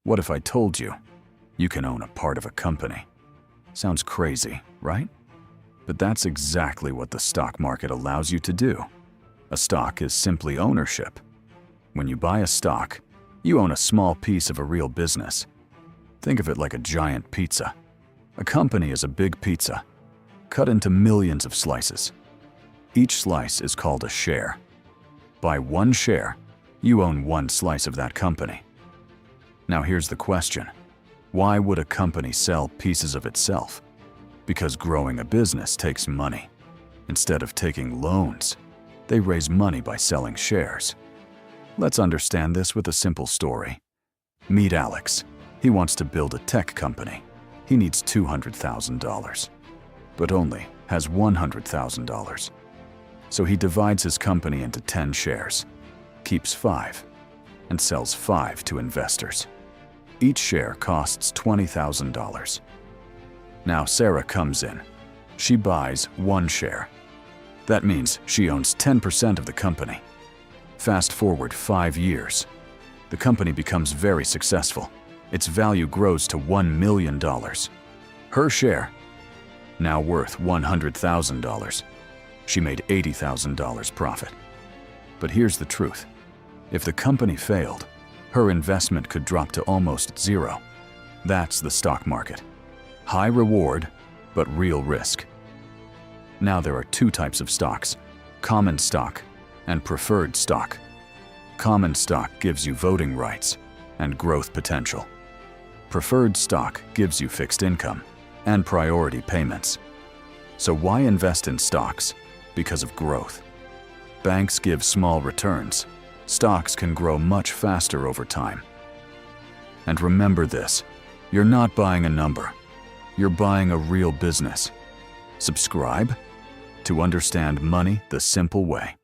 What if I told you you can own a part of a company? Sounds crazy, right? But that's exactly what the stock market allows you to do. A stock is simply ownership. When you buy a stock, you own a small piece of a real business. Think of it like a giant pizza. A company is a big pizza, cut into millions of slices. Each slice is called a share. By one share, you own one slice of that company. Now here's the question. Why would a company sell pieces of itself? Because growing a business takes money. Instead of taking loans, they raise money by selling shares. Let's understand this with a simple story. Meet Alex. He wants to build a tech company. He needs $200,000, but only has $100,000. So he divides his company into 10 shares, keeps 5, and sells 5 to investors. Each share costs $20,000. Now Sarah comes in. She buys 1 share. That means she owns 10% of the company. Fast forward 5 years. The company becomes very successful. Its value grows to $1 million. Her share, now worth $100,000. She made $80,000 profit. But here's the truth. If the company failed, her investment could drop to almost zero. That's the stock market. High reward, but real risk. Now there are 2 types of stocks, common stock and preferred stock. Common stock gives you voting rights and growth potential. Preferred stock gives you fixed income and priority payments. So why invest in stocks? Because of growth. Banks give small returns. Stocks can grow much faster over time. And remember this, you're not buying a number. You're buying a real business. Subscribe to understand money the simple way.